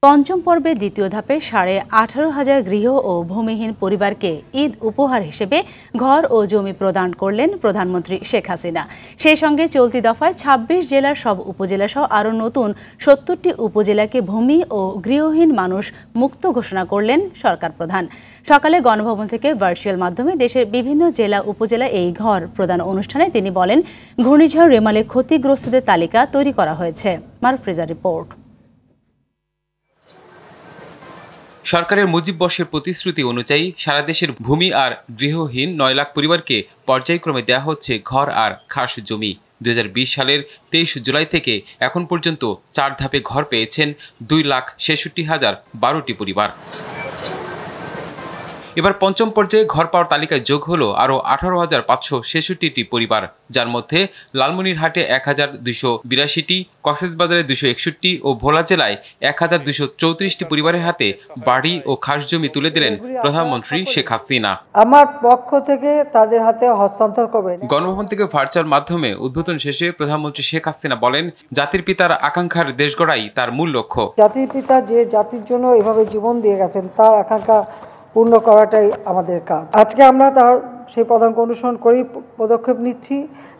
পঞ্চম পর্বে দ্বিতীয় ধাপে 18,500 গৃহ ও ভূমিহীন পরিবারকে ঈদ উপহার হিসেবে ঘর ও জমি প্রদান করলেন প্রধানমন্ত্রী শেখ হাসিনা। সেই সঙ্গে চলতি দফায় 26 জেলার সব উপজেলা সহ আরও নতুন 70টি উপজেলাকে ভূমি ও গৃহহীন মানুষ মুক্ত ঘোষণা করলেন সরকার প্রধান। সকালে গণভবন থেকে ভার্চুয়াল মাধ্যমে দেশের বিভিন্ন জেলা উপজেলা এই ঘর প্রদান অনুষ্ঠানে তিনি বলেন, ঘূর্ণিঝড় রেমালে ক্ষতিগ্রস্তদের তালিকা তৈরি করা হয়েছে। মারফ্রিজা রিপোর্ট। সরকারের মুজিব বর্ষের প্রতিশ্রুতি অনুযায়ী সারা দেশের ভূমি আর গৃহহীন 9 লাখ পরিবারকে পর্যায়ক্রমে দেওয়া হচ্ছে ঘর আর খাস জমি। 2020 সালের 23 জুলাই থেকে এখন পর্যন্ত 4 ধাপে ঘর পেয়েছেন 2,66,012টি পরিবার। এবার পঞ্চম পর্যায়ে ঘর পাওয়ার তালিকায় যোগ হলো আরও 18,566টি পরিবার, যার মধ্যে লালমনিরহাটে 1,282টি, কক্সবাজারে 261 ও ভোলা জেলায় 1,234টি পরিবারের হাতে বাড়ি ও খাস জমি তুলে দিলেন প্রধানমন্ত্রী শেখ হাসিনা। আমার পক্ষ থেকে তাদের হাতে হস্তান্তর করবেন। গণভবন থেকে ভার্চুয়াল মাধ্যমে উদ্বোধন শেষে প্রধানমন্ত্রী শেখ হাসিনা বলেন, জাতির পিতার আকাঙ্ক্ষার দেশ গড়াই তার মূল লক্ষ্য। জাতির পিতা যে জাতির জন্য এভাবে জীবন দিয়ে গেছেন, তার আকাঙ্ক্ষা পূর্ণ করাটাই আমাদের কাজ। আজকে আমরা তার সেই পদাঙ্ক অনুসরণ করি পদক্ষেপ নিচ্ছি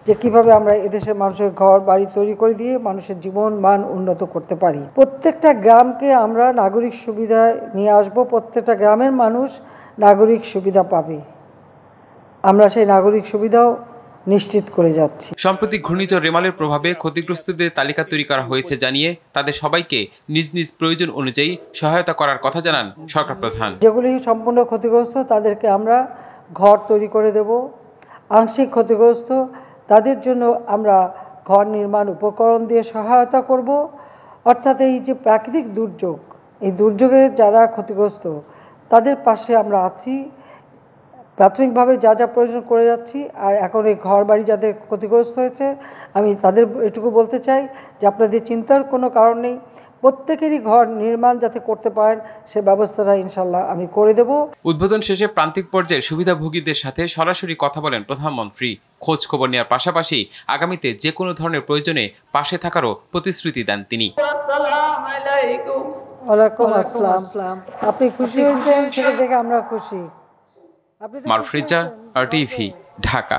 যে কিভাবে আমরা এদেশের মানুষের ঘর বাড়ি তৈরি করে দিয়ে মানুষের জীবন মান উন্নত করতে পারি। প্রত্যেকটা গ্রামকে আমরা নাগরিক সুবিধায় নিয়ে আসব, প্রত্যেকটা গ্রামের মানুষ নাগরিক সুবিধা পাবে। আমরা সেই নাগরিক সুবিধাও নিশ্চিত করে যাচ্ছি। সম্প্রতি ঘূর্ণিঝড় রেমালের প্রভাবে ক্ষতিগ্রস্তদের তালিকা তৈরি করা হয়েছে জানিয়ে তাদের সবাইকে নিজ নিজ প্রয়োজন অনুযায়ী সহায়তা করার কথা জানান সরকার প্রধান। যেগুলি সম্পূর্ণ ক্ষতিগ্রস্ত তাদেরকে আমরা ঘর তৈরি করে দেব, আংশিক ক্ষতিগ্রস্ত তাদের জন্য আমরা ঘর নির্মাণ উপকরণ দিয়ে সহায়তা করব। অর্থাৎ এই যে প্রাকৃতিক দুর্যোগ, এই দুর্যোগে যারা ক্ষতিগ্রস্ত তাদের পাশে আমরা আছি, প্রাথমিকভাবে যা যা প্রয়োজন করে যাচ্ছি। আর এখন এই ঘর বাড়ি যাদের ক্ষতিগ্রস্ত হয়েছে, আমি তাদের এটুকু বলতে চাই যে আপনাদের চিন্তার কোনো কারণ নেই, প্রত্যেকেরই ঘর নির্মাণ যাতে করতে পারেন সে ব্যবস্থাটা ইনশাল্লাহ আমি করে দেব। উদ্বোধন শেষে প্রান্তিক পর্যায়ের সুবিধাভোগীদের সাথে সরাসরি কথা বলেন প্রধানমন্ত্রী। খোঁজ খবর নেওয়ার পাশাপাশি আগামীতে যে কোনো ধরনের প্রয়োজনে পাশে থাকারও প্রতিশ্রুতি দেন তিনি। ওয়ালাইকুম আসসালাম। আপনি খুশি হয়েছেন সেটা দেখে আমরা খুশি। মারফ্রিজা, RTV, ঢাকা।